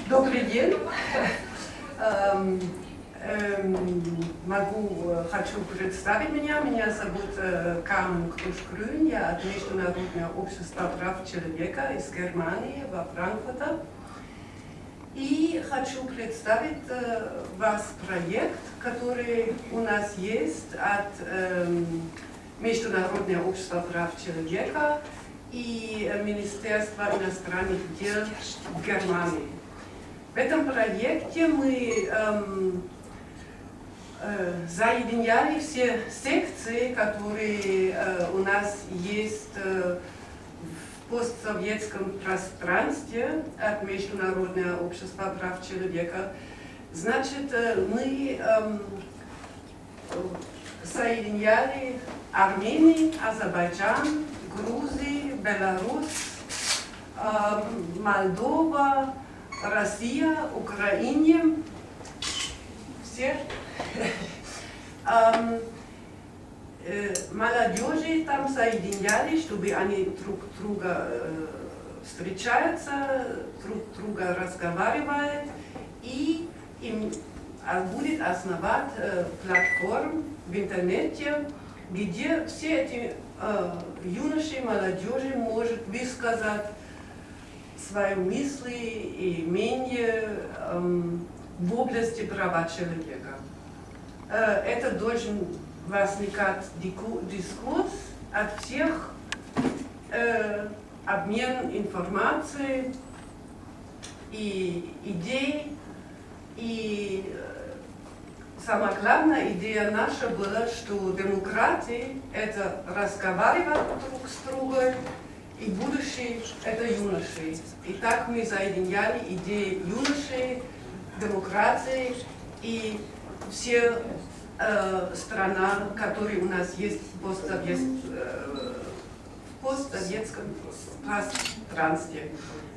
Добрый день. Хочу представить меня. Меня зовут Carmen Krusch-Grün. Я от Международного общества прав человека из Германии, во Франкфурте. И хочу представить вас проект, который у нас есть от Международного общества прав человека и Министерства иностранных дел Германии. В этом проекте мы соединяли все секции, которые у нас есть в постсоветском пространстве от Международного общества прав человека. Значит, мы соединяли Армению, Азербайджан, Грузию, Беларусь, Молдова, Россия, Украина, все. Молодежи там соединяли, чтобы они друг друга встречаются, друг друга разговаривают, и им будет основать платформу в интернете, где все эти юноши и молодежи могут высказать свои мысли и мнения в области права человека. Это должен возникать дискурс от всех, обмен информацией и идей. И самая главная идея наша была, что демократия – это разговаривать друг с другом, и будущее – это юноши. И так мы соединяли идеи юношей, демократии и все страны, которые у нас есть в постсоветском пространстве.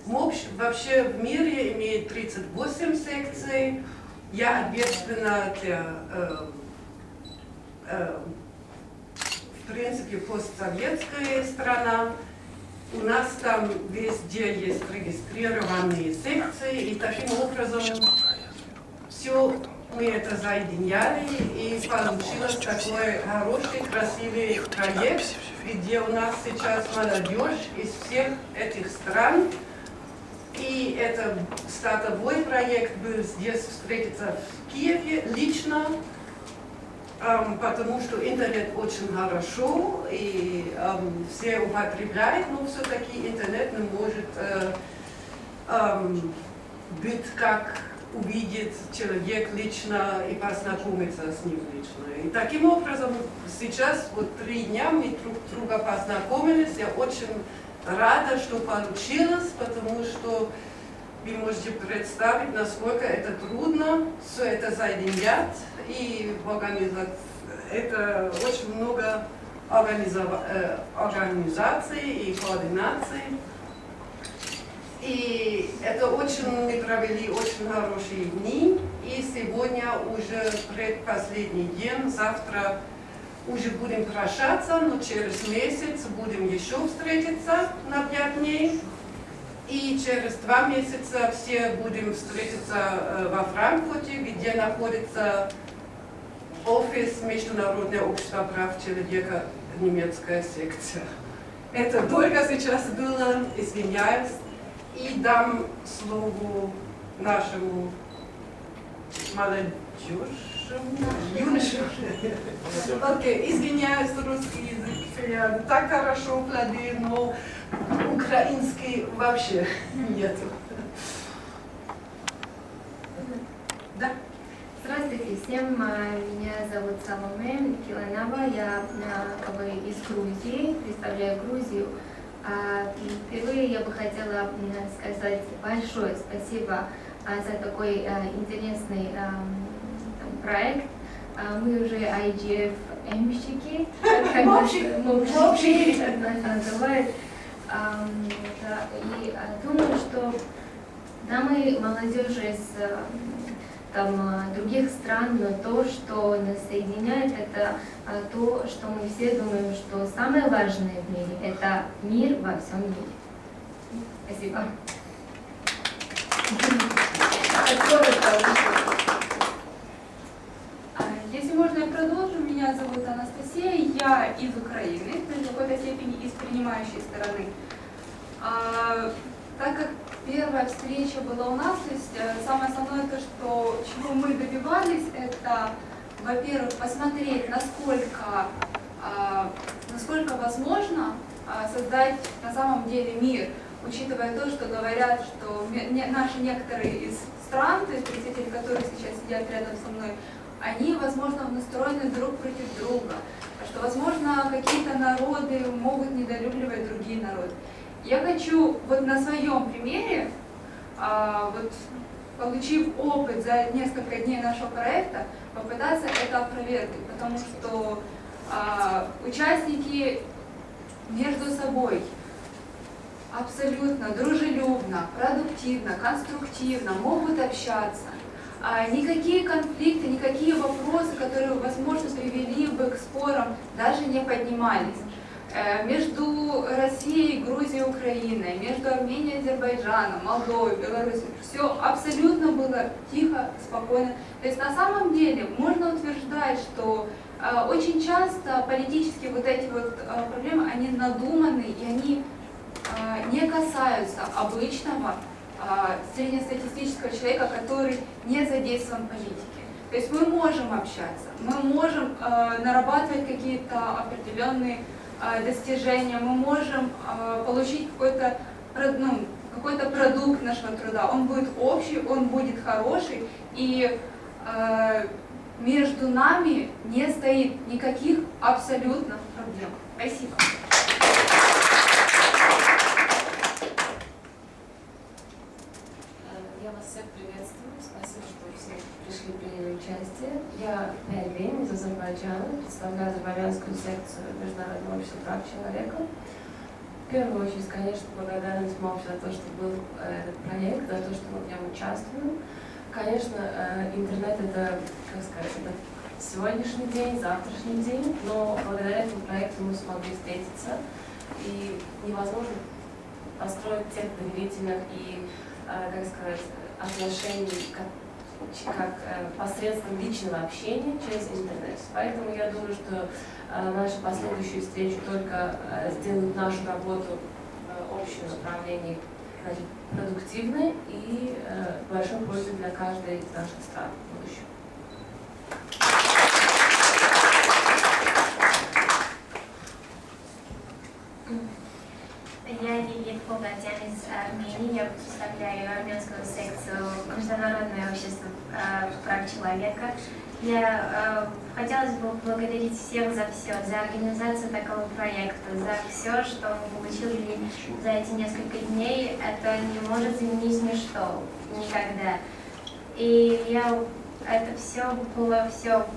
Вообще в мире имеет 38 секций. Я ответственна для, в принципе, постсоветская страна. У нас там везде есть регистрированные секции, и таким образом все мы это соединяли, и получилось такой хороший, красивый проект, где у нас сейчас молодежь из всех этих стран. И это стартовой проект был здесь встретиться в Киеве лично, потому что интернет очень хорошо, и все употребляют, но все-таки интернет не может быть как увидеть человек лично и познакомиться с ним лично. И таким образом сейчас, вот 3 дня мы друг друга познакомились. Я очень рада, что получилось, потому что вы можете представить, насколько это трудно все это соединять. И в организации это очень много организаций и координаций. И это мы провели очень хорошие дни, и сегодня уже предпоследний день, завтра уже будем прощаться, но через месяц будем еще встретиться на 5 дней, и через 2 месяца все будем встретиться во Франкфурте, где находится офис Международного общества прав человека, немецкая секция. Это долго сейчас было, извиняюсь. И дам слово нашему юношу. Окей, извиняюсь, русский язык я так хорошо владею, но украинский вообще нет. Да. Здравствуйте всем, меня зовут Саломе Киланова, я из Грузии, представляю Грузию. Впервые я бы хотела сказать большое спасибо за такой интересный проект. Мы уже IGF-Мщики, как нас называют. И думаю, что дамы молодежи из других стран, но то, что нас соединяет, это то, что мы все думаем, что самое важное в мире – это мир во всем мире. Спасибо. Если можно, я продолжу. Меня зовут Анастасия, я из Украины, в какой-то степени из принимающей стороны. Так как первая встреча была у нас, то есть самое основное то, что, чего мы добивались, это, во-первых, посмотреть, насколько возможно создать на самом деле мир, учитывая то, что говорят, что наши некоторые из стран, то есть представители, которые сейчас сидят рядом со мной, они, возможно, настроены друг против друга, что, возможно, какие-то народы могут недолюбливать другие народы. Я хочу вот на своем примере, вот, получив опыт за несколько дней нашего проекта, попытаться это опровергнуть, потому что участники между собой абсолютно дружелюбно, продуктивно, конструктивно могут общаться. Никакие конфликты, никакие вопросы, которые, возможно, привели бы к спорам, даже не поднимались. Между Россией, Грузией, Украиной, между Арменией, Азербайджаном, Молдовой, Беларусью, все абсолютно было тихо, спокойно. То есть на самом деле можно утверждать, что очень часто политические вот эти вот проблемы, они надуманы и они не касаются обычного среднестатистического человека, который не задействован в политике. То есть мы можем общаться, мы можем нарабатывать какие-то определенные достижения, мы можем получить какой-то продукт нашего труда. Он будет общий, он будет хороший, и между нами не стоит никаких абсолютно проблем. Спасибо. Я вас всех приветствую. Спасибо, что все пришли, приняли участие. Я Первин из Азербайджана, представляю азербайджанскую секцию Международного общества прав человека. В первую очередь, конечно, благодарность МОП за то, что был этот проект, за то, что мы в нем участвуем. Конечно, интернет это, как сказать, это сегодняшний день, завтрашний день, но благодаря этому проекту мы смогли встретиться, и невозможно построить тех доверительных и, как сказать, отношений как посредством личного общения через интернет. Поэтому я думаю, что наши последующие встречи только сделают нашу работу в общем направлении, значит, продуктивной и большой пользой для каждой из наших стран в будущем. Я Лилит Погатян из Армении. Я представляю армянскую секцию Международного общества прав человека. Я хотелось бы поблагодарить всех за все, за организацию такого проекта, за все, что мы получили за эти несколько дней. Это не может заменить ничто, никогда. И это все было все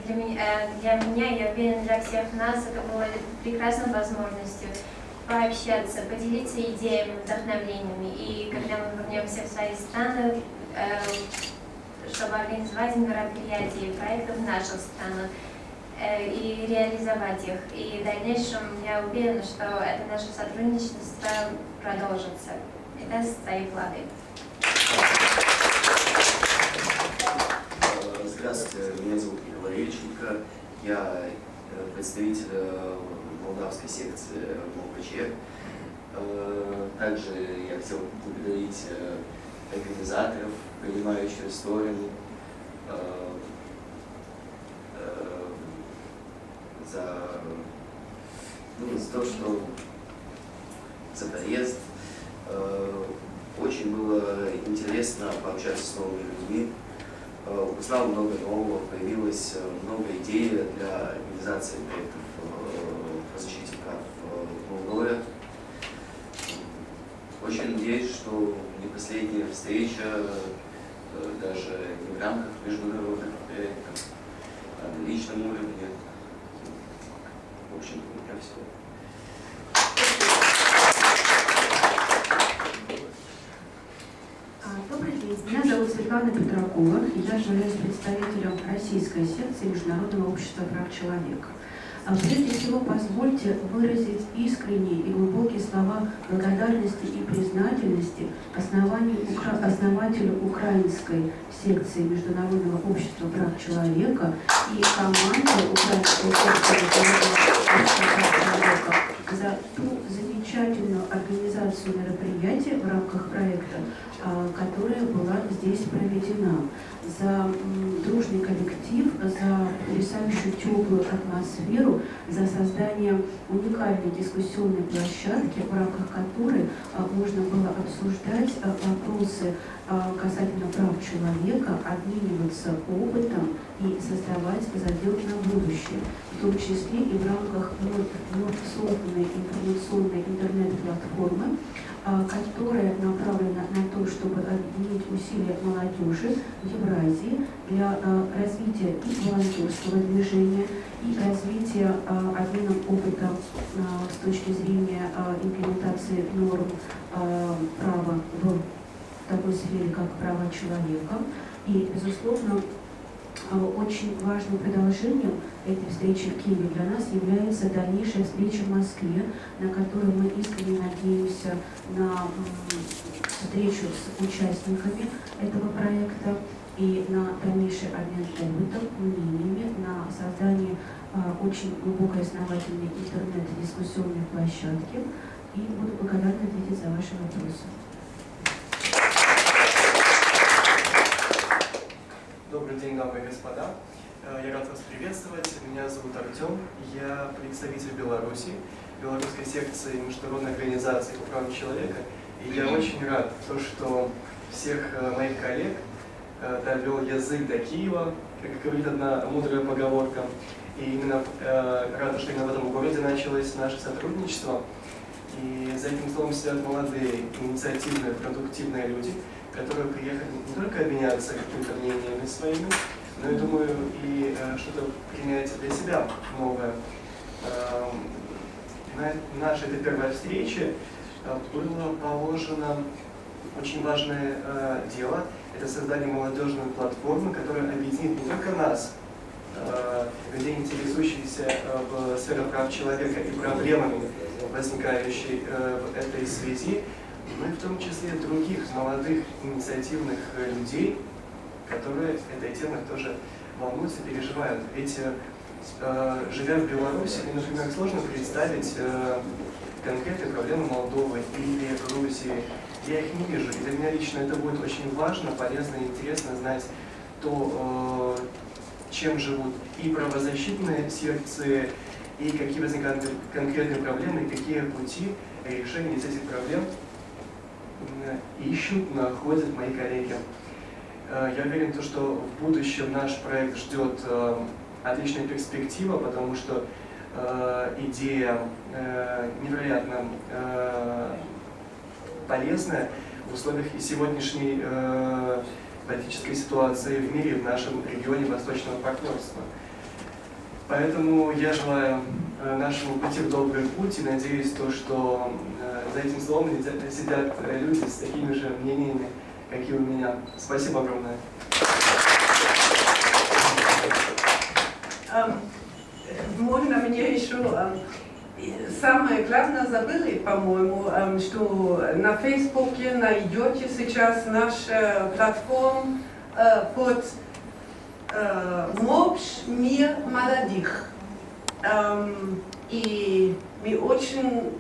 для меня, я уверена, для всех нас это было прекрасной возможностью пообщаться, поделиться идеями, вдохновениями. И когда мы вернемся в свои страны, чтобы организовать мероприятия и проекты в наших странах и реализовать их. И в дальнейшем я уверена, что это наше сотрудничество продолжится. И даст свои плоды. Здравствуйте, меня зовут Николай Ильченко. Я представитель молдавской секции МОПЧ. Также я хотел поблагодарить организаторов, принимающую сторону, за то, что за проезд. Очень было интересно пообщаться с новыми людьми. Узнал много нового, появилось много идей для организации проектов по защите прав в Молдове. Очень надеюсь, что не последняя встреча даже не в рамках международных проектов, а на личном уровне. В общем, для всего. Добрый день. Меня зовут Светлана Петракова, и я являюсь представителем российской секции Международного общества прав человека. Прежде всего, позвольте выразить искренние и глубокие слова благодарности и признательности основателю украинской секции Международного общества прав человека и команде Украинской секции Международного общества прав человека за ту замечательную организацию мероприятия в рамках проекта, которая была здесь проведена, за дружный коллектив, за потрясающую теплую атмосферу, за создание уникальной дискуссионной площадки, в рамках которой можно было обсуждать вопросы касательно прав человека, обмениваться опытом и создавать задел на будущее, в том числе и в рамках вновь созданной информационной интернет-платформы, которая направлена на то, чтобы объединить усилия молодежи в Евразии для развития и волонтерского движения, и развития обмена опытом с точки зрения имплементации норм права в такой сфере, как права человека. И, безусловно, очень важным продолжением этой встречи в Киеве для нас является дальнейшая встреча в Москве, на которую мы искренне надеемся на встречу с участниками этого проекта и на дальнейший обмен опытом, мнениями, на создание очень глубокой основательной интернет-дискуссионной площадки. И буду благодарна ответить за ваши вопросы. Добрый день, дамы и господа. Я рад вас приветствовать. Меня зовут Артем. Я представитель Беларуси, белорусской секции Международной организации по правам человека. И я очень рад, что всех моих коллег довел язык до Киева, как говорит одна мудрая поговорка. И именно рад, что именно в этом городе началось наше сотрудничество. И за этим столом сидят молодые, инициативные, продуктивные люди, которые приехали не только обменяться какими-то мнениями своими, но, я думаю, и что-то принять для себя новое. На нашей этой первой встрече было положено очень важное дело. Это создание молодежной платформы, которая объединит не только нас, людей, интересующихся в сфере прав человека и проблемами, возникающими в этой связи, но и в том числе других молодых инициативных людей, которые этой темой тоже волнуются, переживают. Ведь, живя в Беларуси, мне, например, сложно представить конкретные проблемы Молдовы или Грузии. Я их не вижу. И для меня лично это будет очень важно, полезно и интересно знать то, чем живут и правозащитные секции, и какие возникают конкретные проблемы, и какие пути решения этих проблем ищут, находят мои коллеги. Я уверен, что в будущем наш проект ждет отличная перспектива, потому что идея невероятно полезная в условиях и сегодняшней политической ситуации в мире, в нашем регионе Восточного партнерства. Поэтому я желаю нашему пути в добрый путь и надеюсь, что за этим столом сидят люди с такими же мнениями, как и у меня. Спасибо огромное. Можно мне еще самое главное забыли, по-моему, что на Фейсбуке найдете сейчас нашу платформу под МОПШ «Мир молодых». И мы очень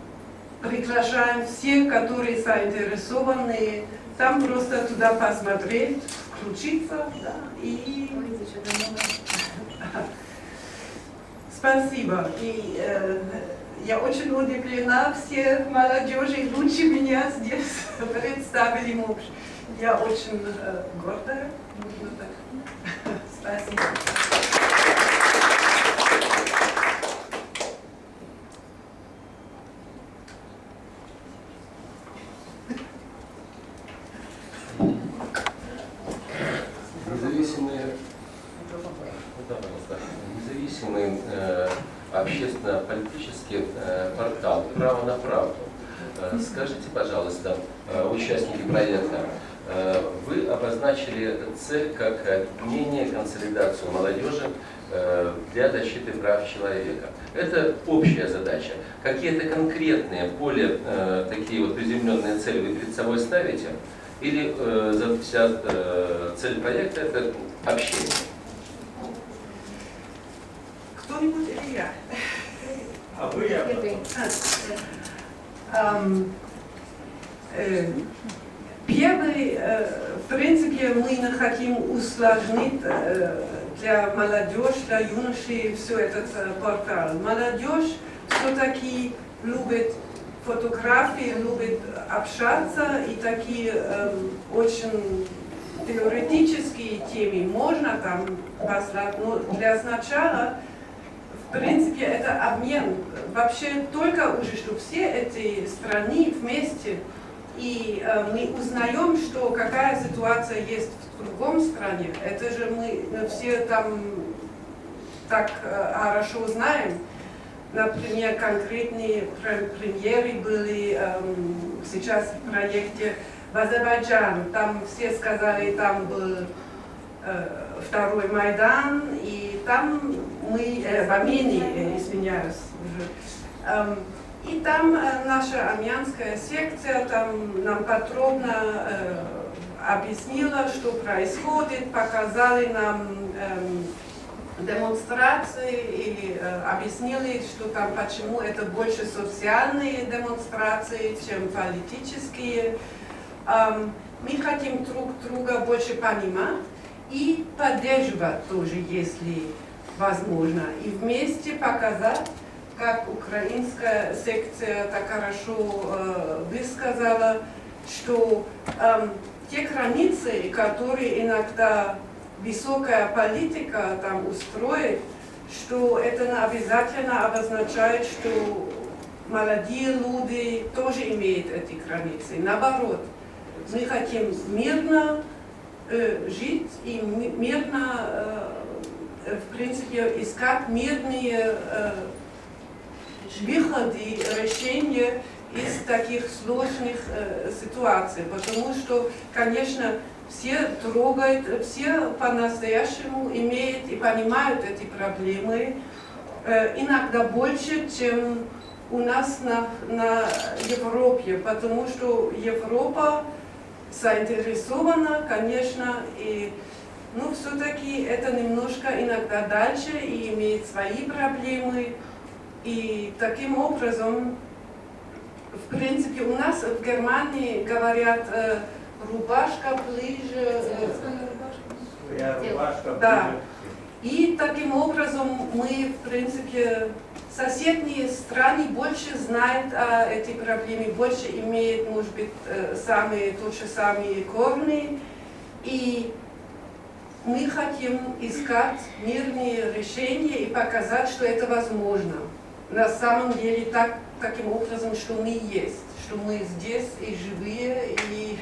приглашаем всех, которые заинтересованы, там просто туда посмотреть, включиться, да, и... Спасибо. И я очень удивлена, все молодежи лучше меня здесь представили МОПШ. Я очень гордая. Спасибо. Независимый общественно-политический портал «Право на правду» Скажите, пожалуйста, участники проекта, вы обозначили цель как объединение, консолидацию молодежи для защиты прав человека. Это общая задача. Какие-то конкретные, более такие вот приземленные цели вы перед собой ставите? Или вся цель проекта – это общение? Кто-нибудь или я? А вы я потом. Первый, в принципе, мы хотим усложнить для молодежи, для юношей все этот портал. Молодежь все-таки любит фотографии, любит общаться, и такие очень теоретические темы можно там послать, но для начала, в принципе, это обмен. Вообще только уже, что все эти страны вместе, и мы узнаем, что какая ситуация есть в другом стране. Это же мы все там так хорошо знаем. Например, конкретные премьеры были сейчас в проекте в Азербайджане. Там все сказали, там был второй Майдан, и там мы, в Армении, извиняюсь уже, и там наша армянская секция там нам подробно объяснила, что происходит, показали нам демонстрации и объяснили, что там почему это больше социальные демонстрации, чем политические. Мы хотим друг друга больше понимать и поддерживать тоже, если возможно, и вместе показать, как украинская секция так хорошо высказала, что те границы, которые иногда высокая политика там устроит, что это обязательно обозначает, что молодые люди тоже имеют эти границы. Наоборот, мы хотим мирно жить и мирно, в принципе, искать мирные выходы, решения из таких сложных ситуаций, потому что, конечно, все трогают, все по-настоящему имеют и понимают эти проблемы, иногда больше, чем у нас на Европе, потому что Европа заинтересована, конечно, и но все-таки это немножко иногда дальше и имеет свои проблемы. И таким образом, в принципе, у нас в Германии говорят рубашка ближе. Да. И таким образом мы, в принципе, соседние страны больше знают о этой проблеме, больше имеют, может быть, тот же самые корни. И мы хотим искать мирные решения и показать, что это возможно. На самом деле таким образом, что мы есть, что мы здесь и живые, и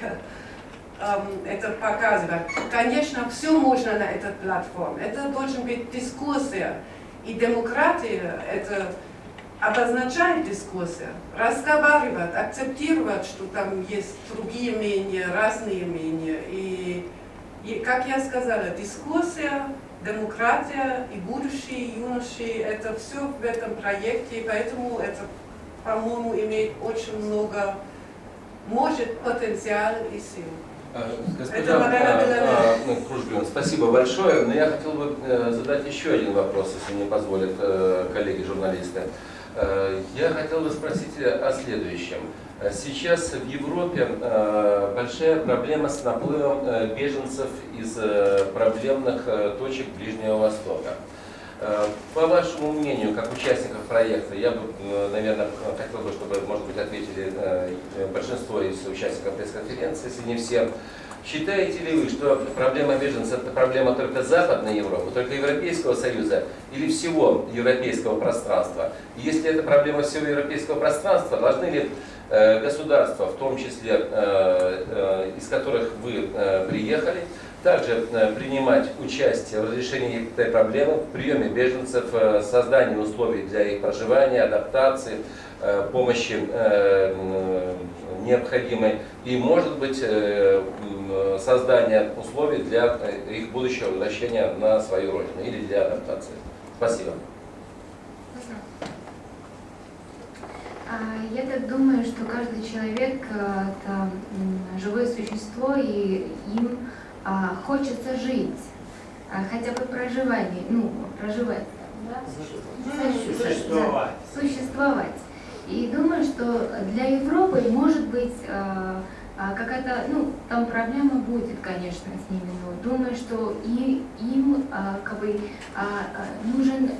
это показывает. Конечно, все можно на этой платформе. Это должна быть дискуссия. И демократия это обозначает дискуссия. Разговаривать, акцептировать, что там есть другие мнения, разные мнения. И как я сказала, дискуссия, демократия и будущие юноши, это все в этом проекте, и поэтому это, по-моему, имеет очень много, может, потенциал и сил. Госпожа Кружбин, спасибо большое, но я хотел бы задать еще один вопрос, если мне позволят коллеги-журналисты. Я хотел бы спросить о следующем. Сейчас в Европе большая проблема с наплывом беженцев из проблемных точек Ближнего Востока. По вашему мнению, как участников проекта, я бы, наверное, хотел бы, чтобы, может быть, ответили большинство из участников пресс-конференции, если не все. Считаете ли вы, что проблема беженцев – это проблема только Западной Европы, только Европейского Союза или всего европейского пространства? И если это проблема всего европейского пространства, должны ли государства, в том числе из которых вы приехали, также принимать участие в разрешении этой проблемы, в приеме беженцев, создании условий для их проживания, адаптации, помощи необходимой и, может быть, создание условий для их будущего возвращения на свою родину или для адаптации. Спасибо. Я так думаю, что каждый человек это живое существо, и им хочется жить, хотя бы проживать, Существовать. существовать. И думаю, что для Европы может быть какая-то, там проблема будет, конечно, с ними, но думаю, что им как бы нужен,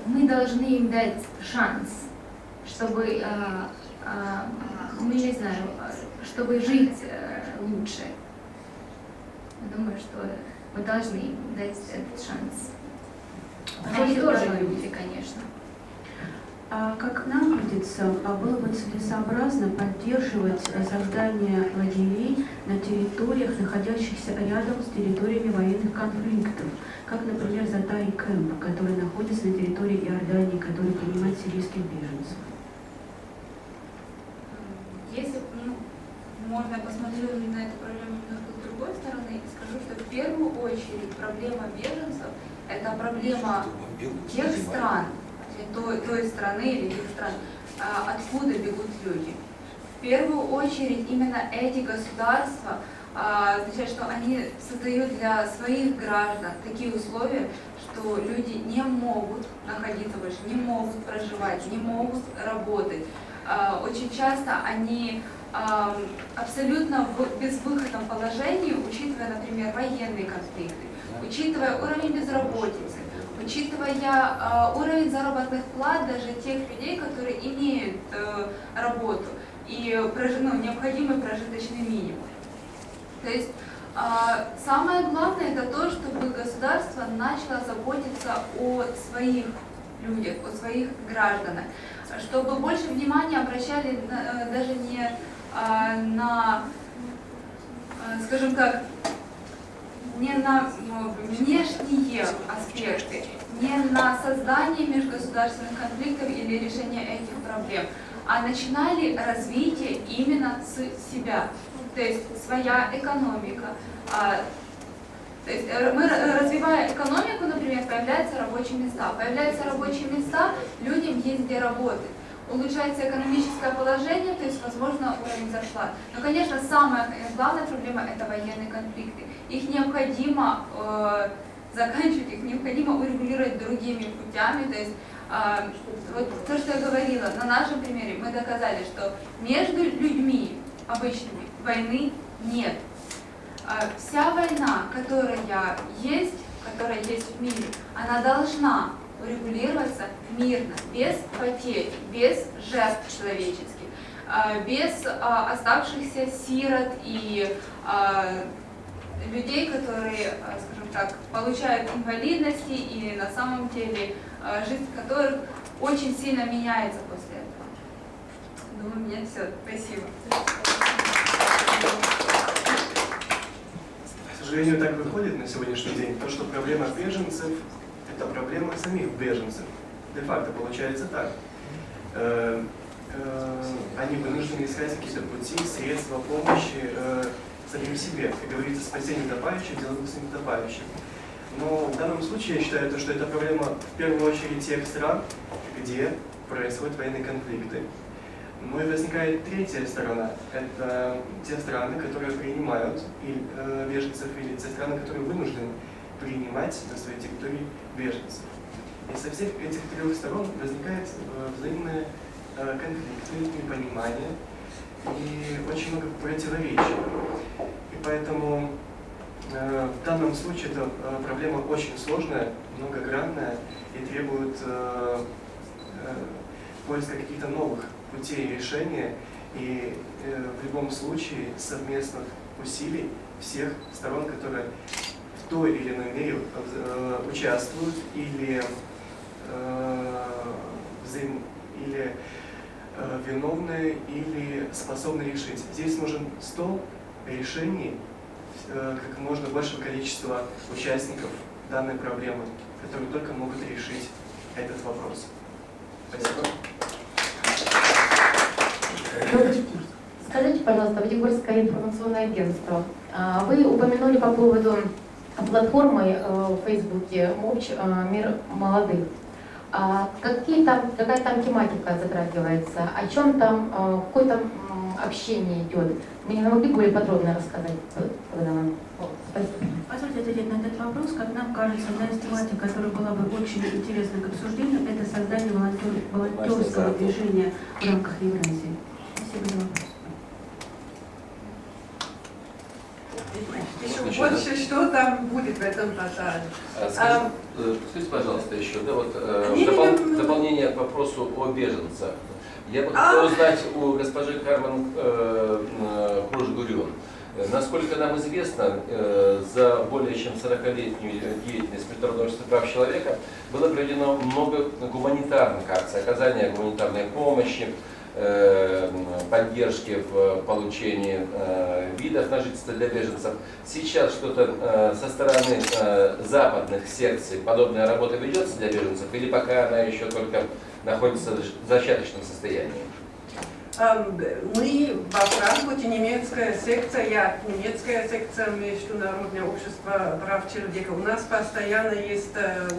мы должны им дать шанс, чтобы, не знаю, чтобы жить лучше. Думаю, что мы должны им дать этот шанс. Они тоже люди, конечно. Как нам видится, было бы целесообразно поддерживать создание лагерей на территориях, находящихся рядом с территориями военных конфликтов, как, например, Затай Кэмп, который находится на территории Иордании, который принимает сирийских беженцев. Если можно, я посмотрю на эту проблему немножко с другой стороны и скажу, что в первую очередь проблема беженцев – это проблема тех стран, той страны или тех стран, откуда бегут люди. В первую очередь именно эти государства означает, что они создают для своих граждан такие условия, что люди не могут находиться больше, не могут проживать, не могут работать. Очень часто они абсолютно в безвыходном положении, учитывая, например, военные конфликты, учитывая уровень безработицы, учитывая уровень заработных плат даже тех людей, которые имеют работу и необходимый прожиточный минимум. То есть самое главное это то, чтобы государство начало заботиться о своих людях, о своих гражданах, чтобы больше внимания обращали даже не на, скажем так, не на внешние аспекты, не на создание межгосударственных конфликтов или решение этих проблем, а начинали развитие именно с себя. То есть своя экономика. То есть мы, развивая экономику, например, появляются рабочие места. Появляются рабочие места, людям есть где работать. Улучшается экономическое положение, то есть, возможно, уровень зарплат. Но, конечно, самая главная проблема – это военные конфликты. Их необходимо заканчивать, их необходимо урегулировать другими путями. То есть, вот то, что я говорила, на нашем примере мы доказали, что между людьми обычными войны нет. Вся война, которая есть в мире, она должна урегулироваться мирно, без потерь, без жертв человеческих, без оставшихся сирот и людей, которые, скажем так, получают инвалидности и на самом деле жизнь которых очень сильно меняется после этого. Думаю, у меня все. Спасибо. К сожалению, так выходит на сегодняшний день, то, что проблема беженцев – это проблема самих беженцев. Де-факто получается так. Они вынуждены искать какие-то пути, средства помощи самим себе. Как говорится, спасение утопающих, дело с утопающим. Но в данном случае я считаю, что это проблема в первую очередь тех стран, где происходят военные конфликты. Ну и возникает третья сторона. Это те страны, которые принимают беженцев, или те страны, которые вынуждены принимать на своей территории беженцев. И со всех этих трех сторон возникает взаимные конфликты, непонимание и очень много противоречий. И поэтому в данном случае эта проблема очень сложная, многогранная и требует поиска каких-то новых путей решения и в любом случае совместных усилий всех сторон, которые в той или иной мере участвуют или виновны или способны решить. Здесь нужен стол решений как можно большего количества участников данной проблемы, которые только могут решить этот вопрос. Спасибо. Добрый день. Скажите, пожалуйста, Витебское информационное агентство. Вы упомянули по поводу платформы в Фейсбуке «Мир молодых». Какая там тематика затрагивается? О чем там, какое там общение идет? Вы не могли более подробно рассказать? Спасибо. Позвольте ответить на этот вопрос. Как нам кажется, одна из тематик, которая была бы очень интересна к обсуждению, это создание волонтерского движения в рамках Евразии. Спасибо за вопрос. Еще больше, что там будет в этом портале. Скажите, пожалуйста, еще, да, вот дополнение к вопросу о беженцах. Я бы хотел узнать у госпожи Кармен Круш-Гурьон. Насколько нам известно, за более чем 40-летнюю деятельность Международного общества прав человека было проведено много гуманитарных акций, оказания гуманитарной помощи, поддержки в получении видов на жительство для беженцев. Сейчас что-то со стороны западных секций подобная работа ведется для беженцев или пока она еще только находится в зачаточном состоянии? Мы во Франкфурте, немецкая секция Международного общества прав человека. У нас постоянно есть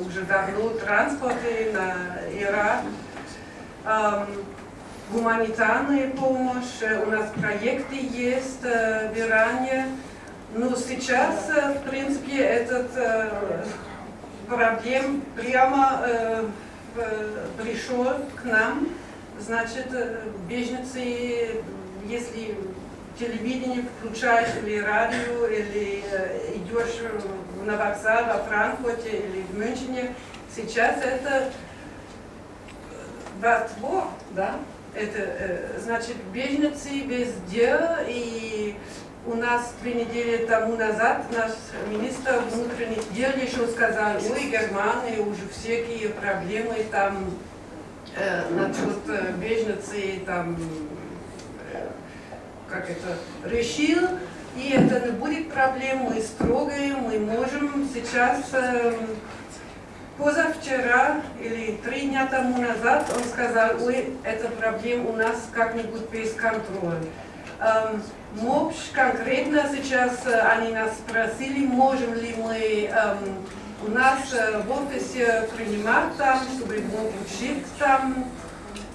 уже давно транспорты на Ирак, гуманитарная помощь, у нас проекты есть в Иране. Но сейчас, в принципе, этот проблем прямо пришел к нам. Значит, беженцы, если телевидение включаешь или радио, или идешь на вокзал во Франкфурте или в Мюнхене, сейчас это вопрос, да? Это значит беженцы везде, и у нас 2 недели тому назад наш министр внутренних дел еще сказал, ой, Германии уже всякие проблемы там насчет беженцев там как это решил, и это не будет проблем, мы строгие, мы можем сейчас. Позавчера или 3 дня тому назад он сказал, ой, эта проблема у нас как-нибудь без контроля. МОПШ конкретно сейчас, они нас спросили, можем ли мы у нас в офисе принимать там, чтобы учить там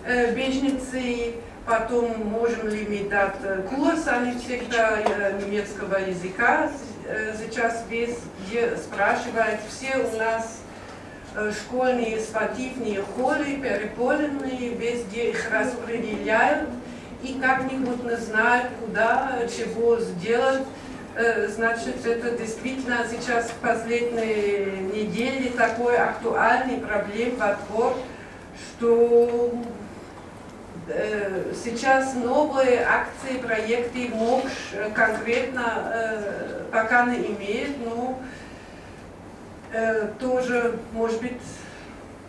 беженцы, потом можем ли мы дать курс, они всегда немецкого языка сейчас везде спрашивают, все у нас школьные спортивные холлы переполненные, везде их распределяют и как-нибудь не знают, куда, чего сделать. Значит, это действительно сейчас в последние недели такой актуальный проблем вопрос, что сейчас новые акции, проекты МОПШ конкретно пока не имеют, но тоже, может быть,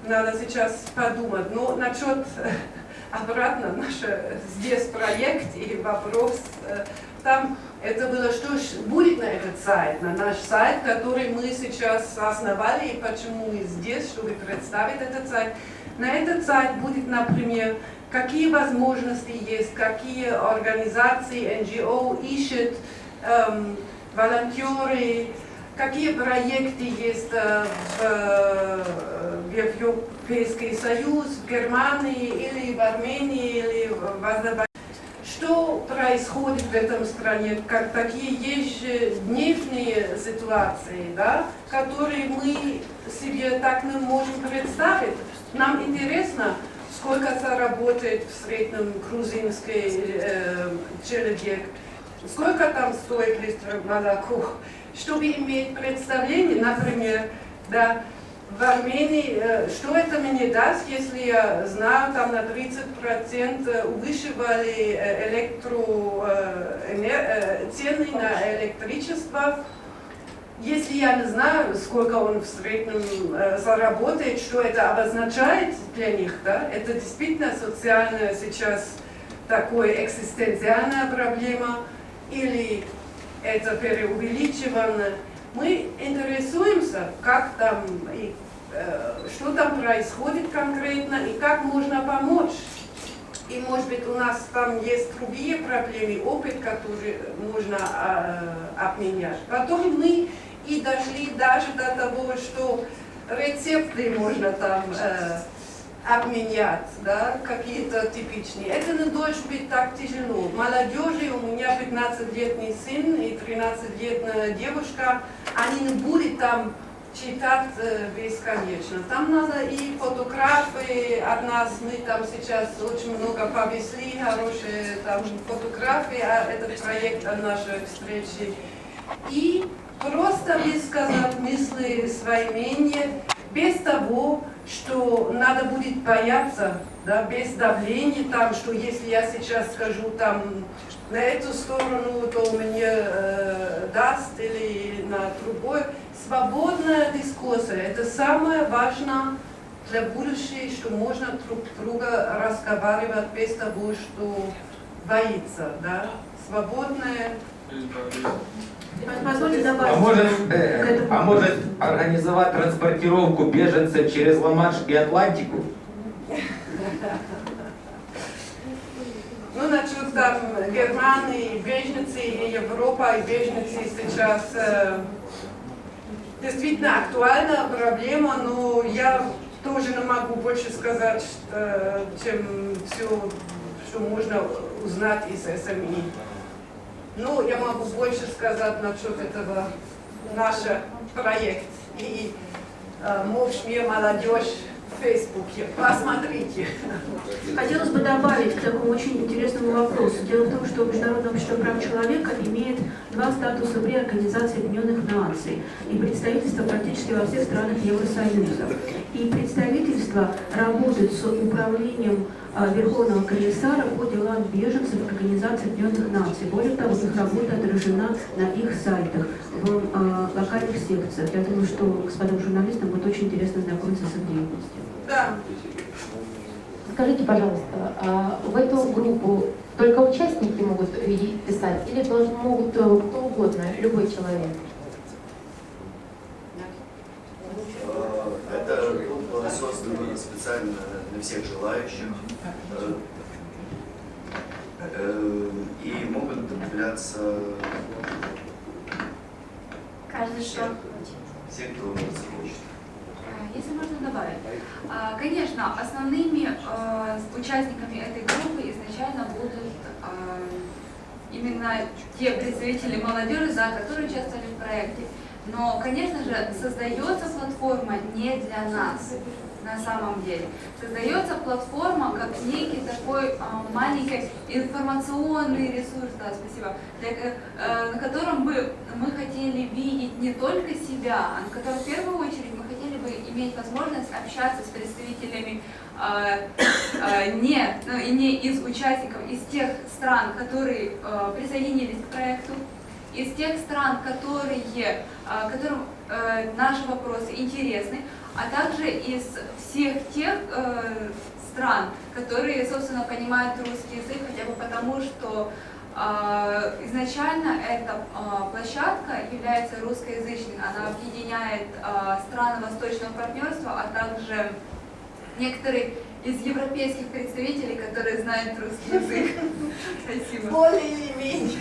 надо сейчас подумать. Но насчет обратно наш здесь проект и вопрос, там это было, что будет на этот сайт, на наш сайт, который мы сейчас основали, и почему мы здесь, чтобы представить этот сайт. На этот сайт будет, например, какие возможности есть, какие организации, НГО ищут волонтеры, какие проекты есть в Европейский Союз, в Германии или в Армении, или в Азербайджане. Что происходит в этом стране, как такие ежедневные ситуации, да, которые мы себе так не можем представить. Нам интересно, сколько заработает в среднем грузинский человек, сколько там стоит литр молока. Чтобы иметь представление, например, да, в Армении, что это мне даст, если я знаю, там на 30% увеличивали цены на электричество. Если я не знаю, сколько он в среднем заработает, что это обозначает для них, да, это действительно социальная сейчас такая экзистенциальная проблема, или это преувеличивано. Мы интересуемся, как там, что там происходит конкретно и как можно помочь. И, может быть, у нас там есть другие проблемы, опыт, который можно обменять. Потом мы и дошли даже до того, что рецепты можно там обменять, да, какие-то типичные. Это не должно быть так тяжело. Молодежи, у меня 15-летний сын и 13-летняя девушка, они не будут там читать бесконечно. Там надо и фотографии от нас, мы там сейчас очень много повезли, хорошие там фотографии, этот проект о нашей встрече. И просто высказать мысли, свои мнения, без того, что надо будет бояться, да, без давления, там, что если я сейчас скажу там на эту сторону, то мне даст или на другой. Свободная дискуссия – это самое важное для будущего, что можно друг друга разговаривать без того, что боится, да, свободная. Позвольте добавить. А может организовать транспортировку беженцев через Ла-Манш и Атлантику? Ну, насчет там Германии, беженцы, и Европа, и беженцы сейчас действительно актуальная проблема, но я тоже не могу больше сказать, чем все, что можно узнать из СМИ. Ну, я могу больше сказать насчет этого наш проект и «Мовч мир молодежь» в Фейсбуке. Посмотрите. Хотелось бы добавить к такому очень интересному вопросу. Дело в том, что Международное общество прав человека имеет два статуса при Организации Объединенных Наций и представительство практически во всех странах Евросоюза. И представительство работает с управлением Верховного комиссара по делам беженцев Организации Объединенных Наций. Более того, их работа отражена на их сайтах, в локальных секциях. Я думаю, что господам журналистам будет очень интересно знакомиться с их деятельностью. Да. Скажите, пожалуйста, а в эту группу только участники могут писать или могут кто угодно, любой человек? Эта группа создана специально для всех желающих. И могут добавляться Каждый шаг. все, кто захочет. Если можно добавить. Конечно, основными участниками этой группы изначально будут именно те представители молодежи, которые участвовали в проекте. Но, конечно же, создается платформа не для нас на самом деле. Создается платформа как некий такой маленький информационный ресурс, да, спасибо, на котором бы мы хотели видеть не только себя, а на котором в первую очередь мы хотели бы иметь возможность общаться с представителями не из участников, из тех стран, которые присоединились к проекту, из тех стран, которым наши вопросы интересны, а также из всех тех стран, которые, собственно, понимают русский язык, хотя бы потому, что изначально эта площадка является русскоязычной, она объединяет страны Восточного партнерства, а также некоторые из европейских представителей, которые знают русский язык. Спасибо. Более или менее.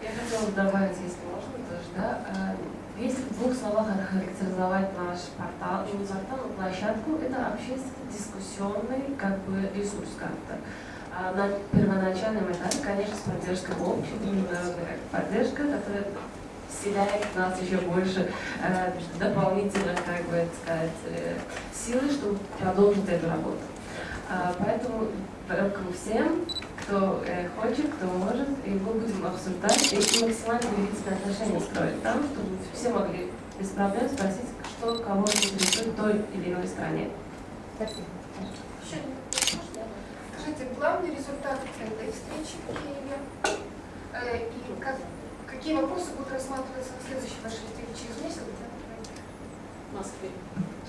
Я хотела бы добавить, если можно, тоже, да. Если в двух словах охарактеризовать наш портал, не портал, а площадку, это общественный дискуссионный ресурс как-то. На первоначальном этапе, конечно, с поддержкой общества, международная поддержка, которая вселяет в нас еще больше дополнительных, силы, чтобы продолжить эту работу. Поэтому welcome всем, кто хочет, кто может, и мы будем обсуждать и максимально доверительные отношения строить там, чтобы все могли без проблем спросить, что кого интересует в той или иной стране. Спасибо. Скажите, главный результат этой встречи в Киеве и какие вопросы будут рассматриваться на следующей вашей встрече через месяц в Москве?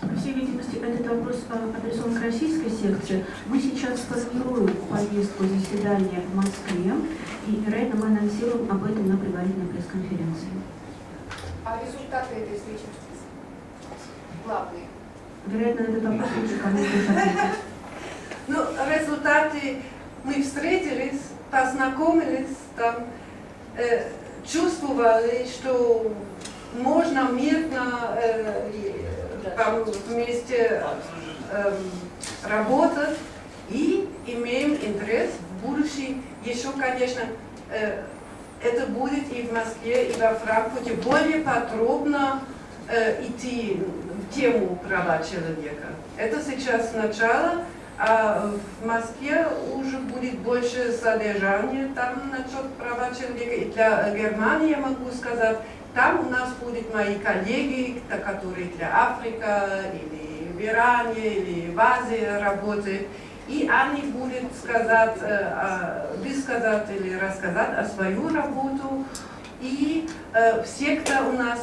По всей видимости, этот вопрос адресован к российской секции. Мы сейчас сформируем повестку заседания в Москве, и, вероятно, мы анонсируем об этом на предварительной пресс-конференции. А результаты этой встречи главные? Вероятно, на этот вопрос лучше кому-то ответить. Ну, результаты мы встретились, познакомились, там, чувствовали, что можно мирно там, вместе работать и имеем интерес в будущем. Еще, конечно, это будет и в Москве, и во Франкфурте более подробно идти в тему права человека. Это сейчас начало, а в Москве уже будет больше содержания там насчет права человека. И для Германии я могу сказать, там у нас будут мои коллеги, которые для Африки, или в Иране, или в Азии работают. И они будут высказать или рассказать о свою работу. И все, кто у нас,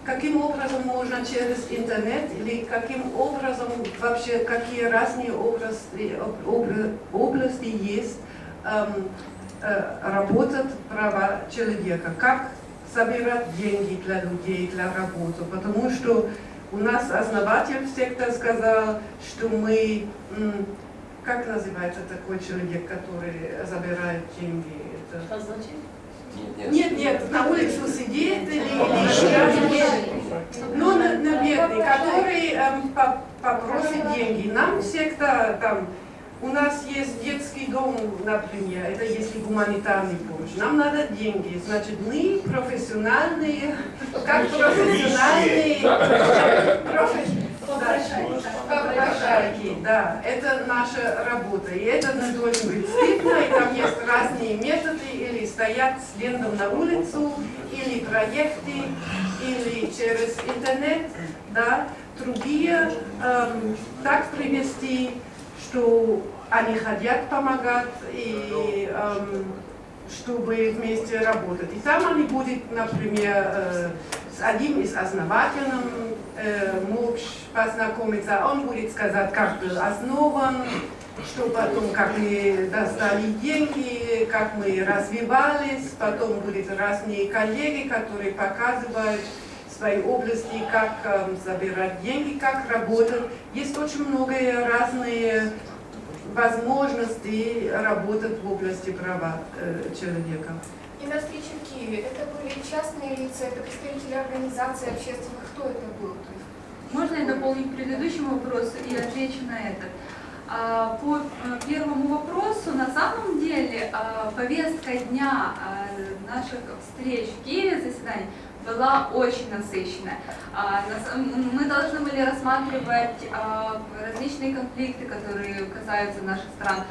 каким образом можно через интернет, или каким образом вообще, какие разные области есть работать права человека, как собирать деньги для людей, для работы. Потому что у нас основатель всегда сказал, что мы, как называется такой человек, который забирает деньги? Это... Нет, на улицу сидит или ну, наверное, который попросит деньги. Нам всегда там, у нас есть детский дом, например, это если гуманитарный помощь. Нам надо деньги, значит, мы профессиональные, как профессиональные попрошайки, да, это наша работа, и это не должно быть стыдно, и там есть разные методы, или стоять с лентом на улицу, или проекты, или через интернет, да, другие так привести, что они хотят помогать, и чтобы вместе работать. И там они будут, например, с одним из основателей мог познакомиться, он будет сказать, как был основан, что потом, как мы достали деньги, как мы развивались, потом будут разные коллеги, которые показывают в своей области, как забирать деньги, как работать. Есть очень много разных возможностей работать в области права человека. И на встрече в Киеве это были частные лица, это представители организаций общественных, кто это был? Можно я дополню к предыдущему вопросу и отвечу на этот? По первому вопросу, на самом деле, повестка дня наших встреч в Киеве, заседаний, была очень насыщенная. Мы должны были рассматривать различные конфликты, которые касаются наших стран,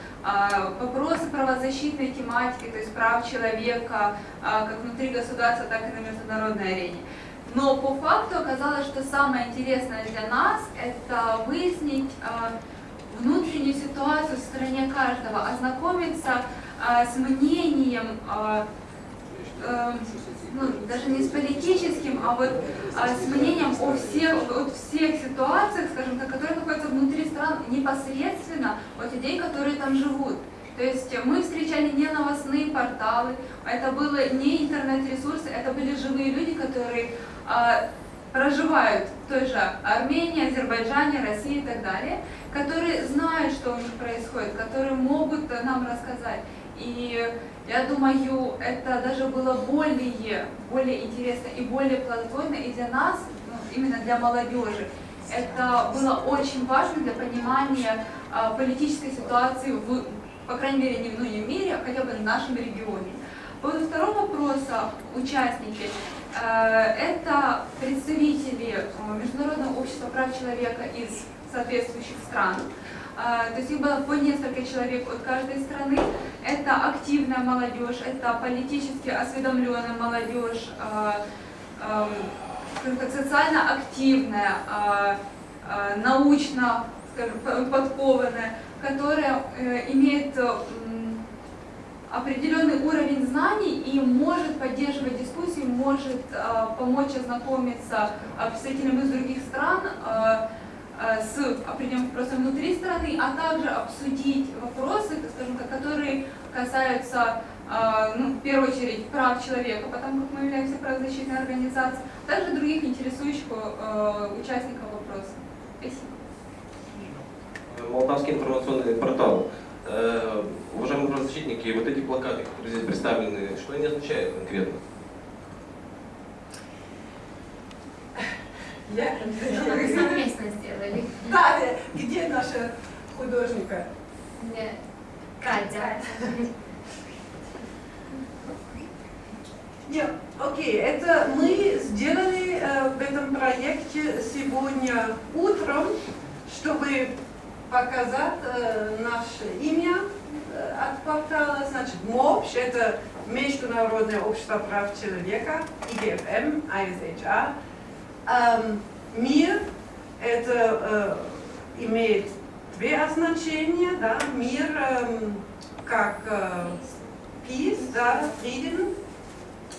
вопросы правозащитной тематики, то есть прав человека, как внутри государства, так и на международной арене. Но по факту оказалось, что самое интересное для нас – это выяснить внутреннюю ситуацию в стране каждого, ознакомиться с мнением, ну, даже не с политическим, а вот с мнением о всех ситуациях, скажем так, которые находятся внутри стран непосредственно от людей, которые там живут. То есть мы встречали не новостные порталы, это было не интернет-ресурсы, это были живые люди, которые проживают в той же Армении, Азербайджане, России и так далее, которые знают, что у них происходит, которые могут нам рассказать. И я думаю, это даже было более интересно и более плодотворно и для нас, ну, именно для молодежи. Это было очень важно для понимания политической ситуации, по крайней мере, не в мире, а хотя бы в нашем регионе. По поводу второго вопроса, участники, это представители Международного общества прав человека из соответствующих стран. То есть их было по несколько человек от каждой страны. Это активная молодежь, это политически осведомленная молодежь, скажем так, социально активная, научно, скажем, подкованная, которая имеет определенный уровень знаний и может поддерживать дискуссии, может помочь ознакомиться представителям из других стран с определенным вопросом внутри страны, а также обсудить вопросы, скажем так, которые касаются, ну, в первую очередь, прав человека, потому как мы являемся правозащитной организацией, а также других интересующих участников вопроса. Спасибо. Молдавский информационный портал. Уважаемые правозащитники, вот эти плакаты, которые здесь представлены, что они означают конкретно? Совместно сделали. Да, где наша художника? Катя. Нет, окей, это мы сделали в этом проекте сегодня утром, чтобы показать наше имя от портала. Значит, МОПШ – это Международное общество прав человека, ИГФМ, ISHR. Мир – это имеет две значения, да, мир как peace, да, Frieden,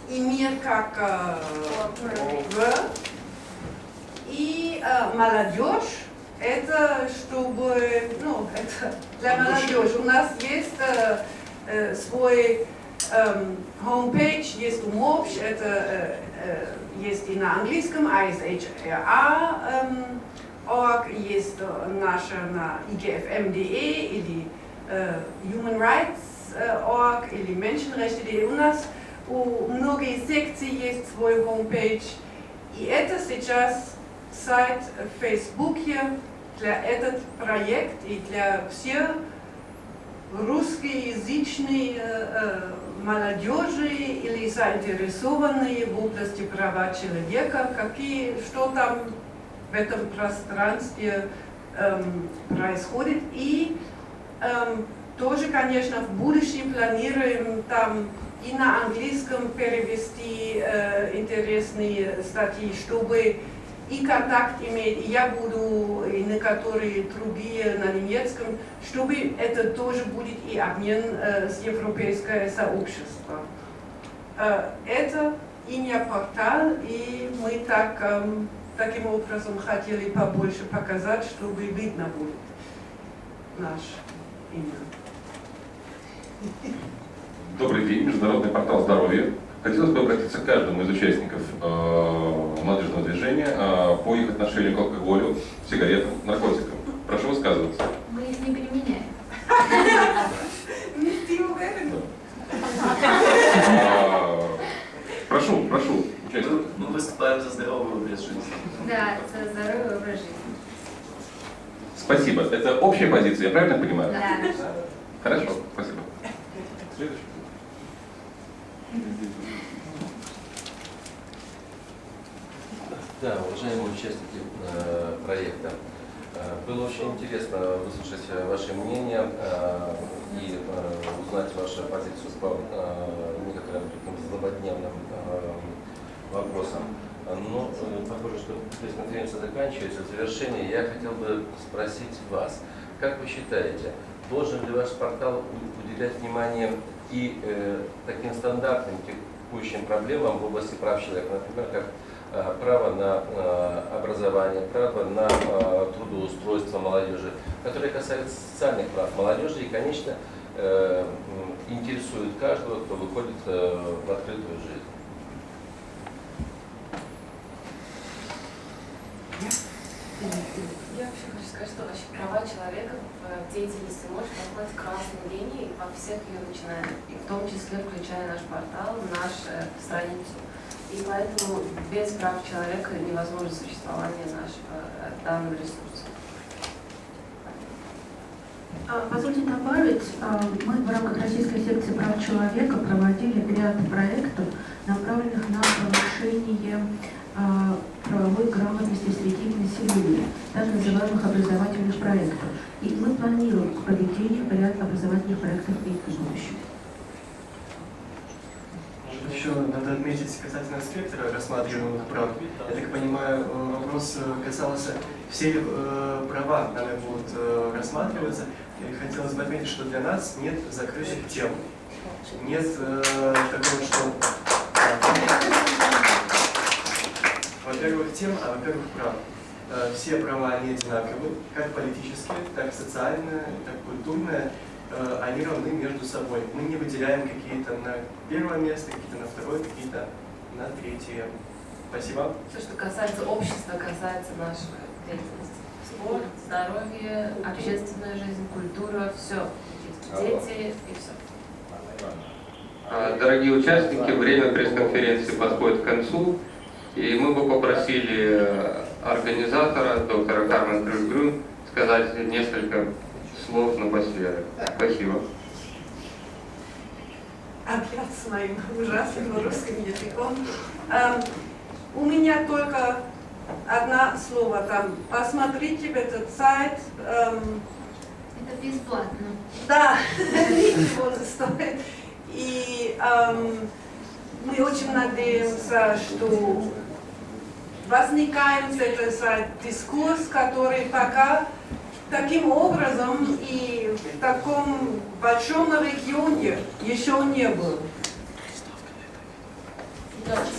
и мир как и молодежь – это чтобы, ну, это для молодежи. У нас есть свой homepage, есть у МОПШ, это есть и на английском, ISHR.org, есть наша на IGFM.de или Human Rights.org или Menschenrechte.de. У нас у многих секций есть свой homepage. И это сейчас сайт в Фейсбуке для этот проект и для всех русскоязычной молодежи или заинтересованные в области права человека, что там в этом пространстве происходит. И тоже, конечно, в будущем планируем там и на английском перевести интересные статьи, чтобы и контакт иметь, и я буду, и некоторые другие на немецком, чтобы это тоже будет и обмен с европейское сообщество. Это имя портал, и мы таким образом хотели побольше показать, чтобы видно будет наше имя. Добрый день, Международный портал здоровья. Хотелось бы обратиться к каждому из участников молодежного движения по их отношению к алкоголю, сигаретам, наркотикам. Прошу высказываться. Мы их не применяем. Прошу, участник. Мы выступаем за здоровый образ жизни. Да, за здоровый образ жизни. Спасибо. Это общая позиция, я правильно понимаю? Да. Хорошо, спасибо. Следующий. Да, уважаемые участники проекта, было очень интересно выслушать ваше мнение и узнать вашу позицию по некоторым таким злободневным вопросам. Но похоже, что здесь конференция заканчивается. В завершение я хотел бы спросить вас, как вы считаете, должен ли ваш портал уделять внимание и таким стандартным текущим проблемам в области прав человека, например, как право на образование, право на трудоустройство молодежи, которые касаются социальных прав молодежи и, конечно, интересуют каждого, кто выходит в открытую жизнь. Я вообще хочу сказать, что вообще права человека в деятельности может проходить красной линией во всех ее начинаниях, и в том числе включая наш портал, нашу страницу. И поэтому без прав человека невозможно существование нашего данного ресурса. Позвольте добавить, мы в рамках Российской секции прав человека проводили ряд проектов, направленных на повышение правовой грамотности среди населения, так называемых образовательных проектов. И мы планируем проведение ряд образовательных проектов и в будущем. Еще надо отметить касательно спектра рассматриваемых прав. Я так понимаю, вопрос касался всех права, нами будут рассматриваться. И хотелось бы отметить, что для нас нет закрытых тем. Нет такого, что... Во-первых, тем, а во-первых, прав. Все права, они одинаковы, как политические, так социальные, так культурные. Они равны между собой. Мы не выделяем какие-то на первое место, какие-то на второе, какие-то на третье. Спасибо. Все, что касается общества, касается нашей деятельности. Спорт, здоровье, общественная жизнь, культура, все. дети и все. Дорогие участники, время пресс-конференции подходит к концу, и мы бы попросили организатора, доктора Кармен Крюгрюн, сказать несколько слов напоследок. Спасибо. Опять с моим ужасным русским языком. У меня только одно слово там. Посмотрите в этот сайт. Это бесплатно. Да, ничего не стоит. И мы очень надеемся, что возникает этот дискурс, который пока таким образом и в таком большом регионе еще не был.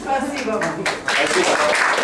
Спасибо вам. Спасибо.